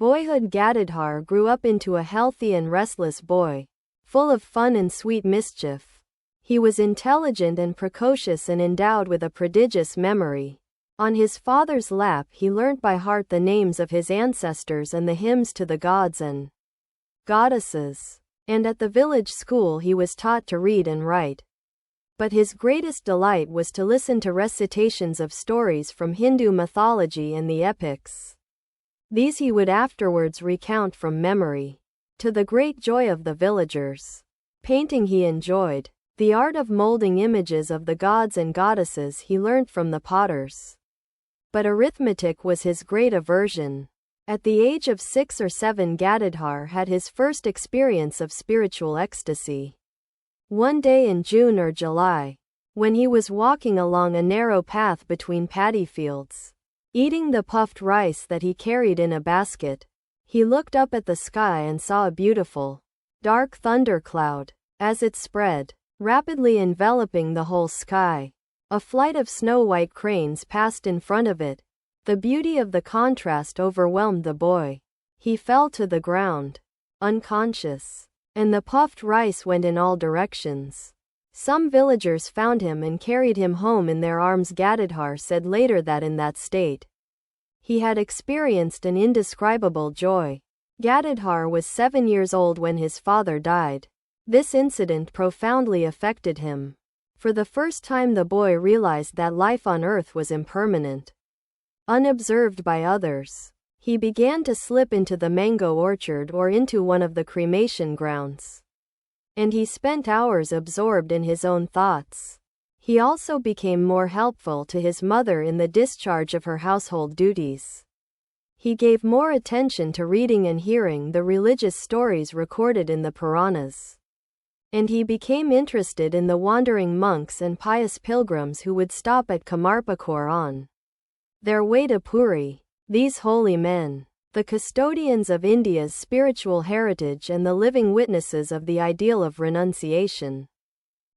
Boyhood Gadadhar grew up into a healthy and restless boy, full of fun and sweet mischief. He was intelligent and precocious and endowed with a prodigious memory. On his father's lap he learnt by heart the names of his ancestors and the hymns to the gods and goddesses. And at the village school he was taught to read and write. But his greatest delight was to listen to recitations of stories from Hindu mythology and the epics. These he would afterwards recount from memory, to the great joy of the villagers. Painting he enjoyed. The art of molding images of the gods and goddesses he learnt from the potters. But arithmetic was his great aversion. At the age of 6 or 7 Gadadhar had his first experience of spiritual ecstasy. One day in June or July, when he was walking along a narrow path between paddy fields, eating the puffed rice that he carried in a basket, he looked up at the sky and saw a beautiful, dark thundercloud. As it spread, rapidly enveloping the whole sky, a flight of snow-white cranes passed in front of it. The beauty of the contrast overwhelmed the boy. He fell to the ground, unconscious, and the puffed rice went in all directions. Some villagers found him and carried him home in their arms. Gadadhar said later that in that state, he had experienced an indescribable joy. Gadadhar was 7 years old when his father died. This incident profoundly affected him. For the first time the boy realized that life on earth was impermanent. Unobserved by others, he began to slip into the mango orchard or into one of the cremation grounds. And he spent hours absorbed in his own thoughts. He also became more helpful to his mother in the discharge of her household duties. He gave more attention to reading and hearing the religious stories recorded in the Puranas. And he became interested in the wandering monks and pious pilgrims who would stop at Kamarpukur on their way to Puri. These holy men, the custodians of India's spiritual heritage and the living witnesses of the ideal of renunciation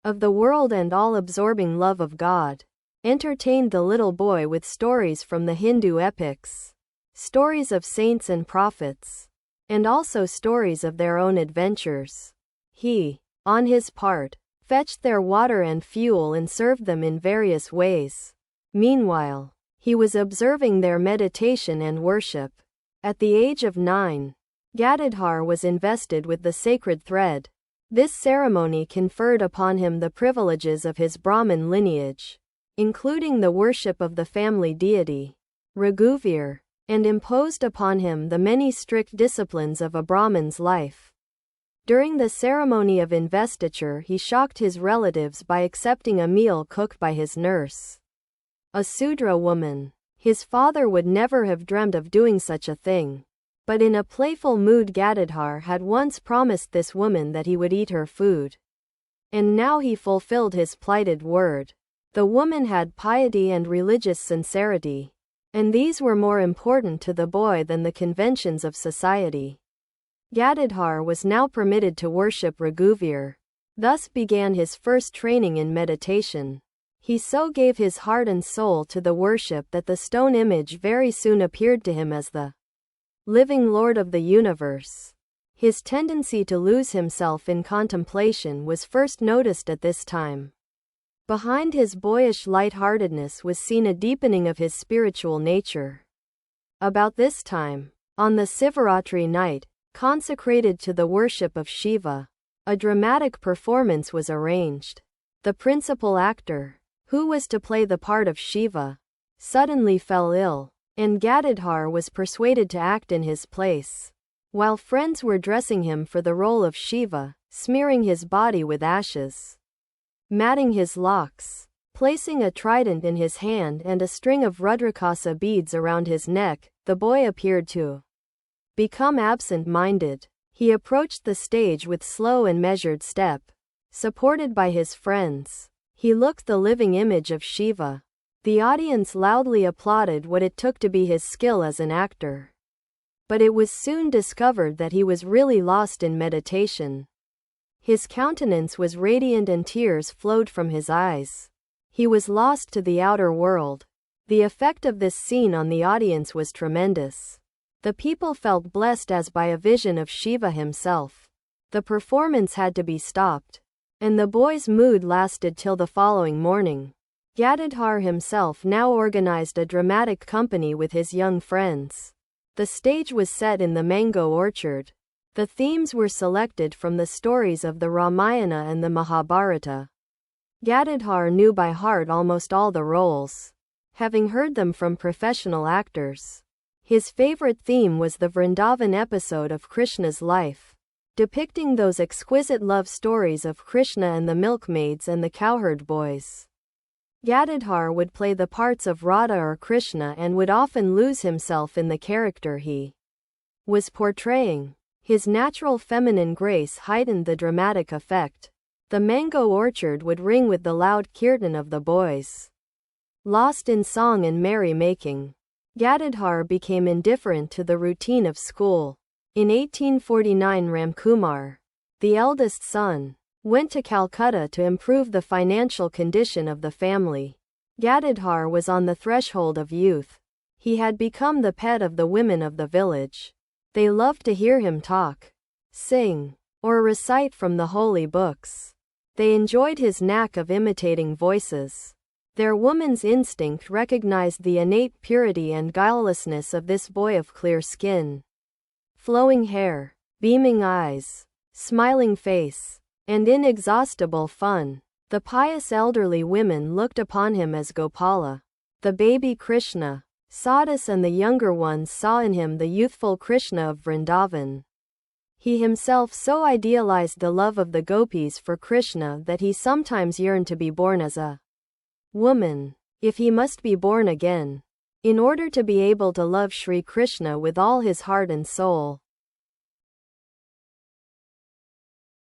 of the world and all-absorbing love of God, entertained the little boy with stories from the Hindu epics, stories of saints and prophets, and also stories of their own adventures. He, on his part, fetched their water and fuel and served them in various ways. Meanwhile, he was observing their meditation and worship. At the age of 9, Gadadhar was invested with the sacred thread. This ceremony conferred upon him the privileges of his Brahmin lineage, including the worship of the family deity, Raghuvir, and imposed upon him the many strict disciplines of a Brahmin's life. During the ceremony of investiture he shocked his relatives by accepting a meal cooked by his nurse, a Sudra woman. His father would never have dreamt of doing such a thing. But in a playful mood Gadadhar had once promised this woman that he would eat her food. And now he fulfilled his plighted word. The woman had piety and religious sincerity, and these were more important to the boy than the conventions of society. Gadadhar was now permitted to worship Raghuvir. Thus began his first training in meditation. He so gave his heart and soul to the worship that the stone image very soon appeared to him as the living Lord of the universe. His tendency to lose himself in contemplation was first noticed at this time. Behind his boyish light-heartedness was seen a deepening of his spiritual nature. About this time, on the Sivaratri night, consecrated to the worship of Shiva, a dramatic performance was arranged. The principal actor, who was to play the part of Shiva, suddenly fell ill, and Gadadhar was persuaded to act in his place. While friends were dressing him for the role of Shiva, smearing his body with ashes, matting his locks, placing a trident in his hand and a string of Rudrakasa beads around his neck, the boy appeared to become absent-minded. He approached the stage with slow and measured step. Supported by his friends, he looked the living image of Shiva. The audience loudly applauded what it took to be his skill as an actor. But it was soon discovered that he was really lost in meditation. His countenance was radiant and tears flowed from his eyes. He was lost to the outer world. The effect of this scene on the audience was tremendous. The people felt blessed as by a vision of Shiva himself. The performance had to be stopped, and the boy's mood lasted till the following morning. Gadadhar himself now organized a dramatic company with his young friends. The stage was set in the mango orchard. The themes were selected from the stories of the Ramayana and the Mahabharata. Gadadhar knew by heart almost all the roles, having heard them from professional actors. His favorite theme was the Vrindavan episode of Krishna's life, depicting those exquisite love stories of Krishna and the milkmaids and the cowherd boys. Gadadhar would play the parts of Radha or Krishna and would often lose himself in the character he was portraying. His natural feminine grace heightened the dramatic effect. The mango orchard would ring with the loud kirtan of the boys. Lost in song and merry-making, Gadadhar became indifferent to the routine of school. In 1849, Ramkumar, the eldest son, went to Calcutta to improve the financial condition of the family. Gadadhar was on the threshold of youth. He had become the pet of the women of the village. They loved to hear him talk, sing, or recite from the holy books. They enjoyed his knack of imitating voices. Their woman's instinct recognized the innate purity and guilelessness of this boy of clear skin, flowing hair, beaming eyes, smiling face, and inexhaustible fun. The pious elderly women looked upon him as Gopala, the baby Krishna. Sadhus and the younger ones saw in him the youthful Krishna of Vrindavan. He himself so idealized the love of the gopis for Krishna that he sometimes yearned to be born as a woman, if he must be born again, in order to be able to love Sri Krishna with all his heart and soul.